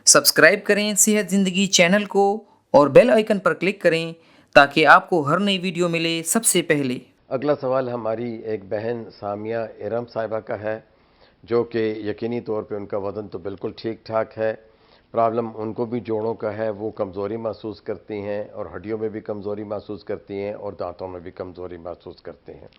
Subscribe करें सेहत ज़िंदगी चैनल को और बेल आइकन पर क्लिक करें ताकि आपको हर नई वीडियो मिले सबसे पहले। अगला सवाल हमारी एक बहन सामिया इरम साहिबा का है, जो कि यकीनी तौर पे उनका वज़न तो बिल्कुल ठीक ठाक है। प्रॉब्लम उनको भी जोड़ों का है, वो कमज़ोरी महसूस करती हैं और हड्डियों में भी कमज़ोरी महसूस करती हैं और दांतों में भी कमज़ोरी महसूस करती हैं।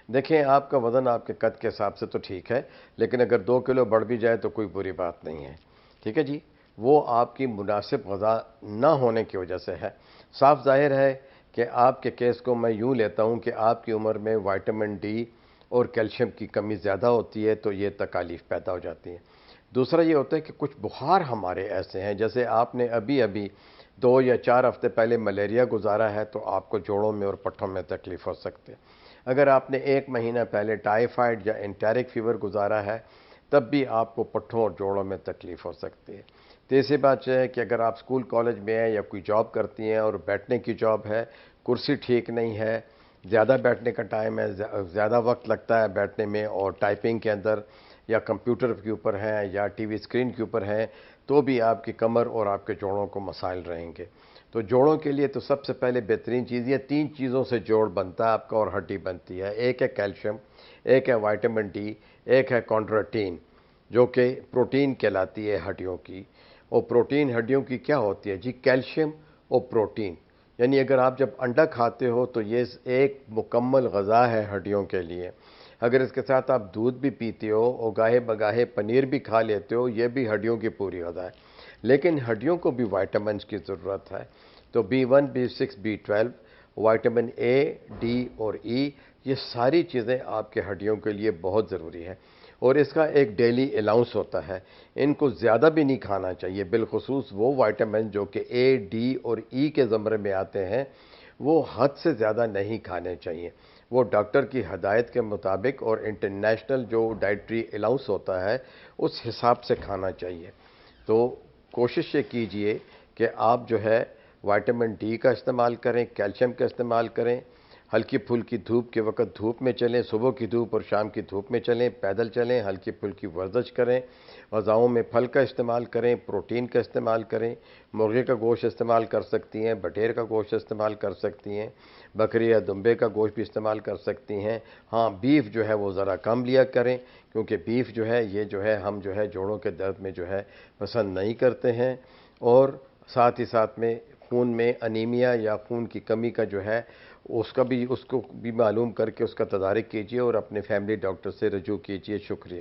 देखें, आपका वज़न आपके कद के हिसाब से तो ठीक है, लेकिन अगर 2 किलो बढ़ भी जाए तो कोई बुरी बात नहीं है। ठीक है जी, वो आपकी मुनासिब ग़िज़ा ना होने की वजह से है। साफ ज़ाहिर है कि आपके केस को मैं यूँ लेता हूँ कि आपकी उम्र में विटामिन डी और कैल्शियम की कमी ज़्यादा होती है, तो ये तकालीफ पैदा हो जाती हैं। दूसरा ये होता है कि कुछ बुखार हमारे ऐसे हैं, जैसे आपने अभी अभी 2 या 4 हफ्ते पहले मलेरिया गुजारा है, तो आपको जोड़ों में और पट्ठों में तकलीफ़ हो सकती है। अगर आपने 1 महीना पहले टाइफाइड या एंटेरिक फीवर गुजारा है, तब भी आपको पट्ठों और जोड़ों में तकलीफ़ हो सकती है। तीसरी बात यह है कि अगर आप स्कूल कॉलेज में हैं या कोई जॉब करती हैं और बैठने की जॉब है, कुर्सी ठीक नहीं है, ज़्यादा बैठने का टाइम है, ज़्यादा वक्त लगता है बैठने में और टाइपिंग के अंदर या कंप्यूटर के ऊपर हैं या टीवी स्क्रीन के ऊपर हैं, तो भी आपकी कमर और आपके जोड़ों को मसाइल रहेंगे। तो जोड़ों के लिए तो सबसे पहले बेहतरीन चीज़ ये 3 चीज़ों से जोड़ बनता है आपका और हड्डी बनती है। एक है कैल्शियम, एक है विटामिन डी, एक है कॉन्ड्रोइटिन, जो कि प्रोटीन कहलाती है हड्डियों की। और प्रोटीन हड्डियों की क्या होती है जी? कैल्शियम और प्रोटीन। यानी अगर आप जब अंडा खाते हो तो ये एक मुकम्मल ग़िज़ा है हड्डियों के लिए। अगर इसके साथ आप दूध भी पीते हो और गाहे बगाहे पनीर भी खा लेते हो, ये भी हड्डियों की पूरी ग़िज़ा है। लेकिन हड्डियों को भी विटामिन्स की ज़रूरत है। तो B1, B6, B12, vitamin A, D और ई, ये सारी चीज़ें आपके हड्डियों के लिए बहुत ज़रूरी है और इसका एक डेली अलाउंस होता है। इनको ज़्यादा भी नहीं खाना चाहिए, बिलखुसूस वो विटामिन जो कि ए, डी और ई के ज़मरे में आते हैं, वो हद से ज़्यादा नहीं खाने चाहिए। वो डॉक्टर की हदायत के मुताबिक और इंटरनेशनल जो डाइटरी अलाउंस होता है, उस हिसाब से खाना चाहिए। तो कोशिश ये कीजिए कि आप जो है विटामिन डी का इस्तेमाल करें, कैल्शियम का इस्तेमाल करें, हल्की फुल्की धूप के वक्त धूप में चलें, सुबह की धूप और शाम की धूप में चलें, पैदल चलें, हल्की फुल्की वर्जिश करें, ग़िज़ाओं में फल का इस्तेमाल करें, प्रोटीन का इस्तेमाल करें, मुर्गे का गोश्त इस्तेमाल कर सकती हैं, बटेर का गोश्त इस्तेमाल कर सकती हैं, बकरी या दुम्बे का गोश्त भी इस्तेमाल कर सकती हैं। हाँ, बीफ जो है वो ज़रा कम लिया करें, क्योंकि बीफ जो है ये जो है हम जो है जोड़ों के दर्द में जो है पसंद नहीं करते हैं। और साथ ही साथ में खून में अनीमिया या खून की कमी का जो है उसको भी मालूम करके उसका तदारिक कीजिए और अपने फैमिली डॉक्टर से रजू कीजिए। शुक्रिया।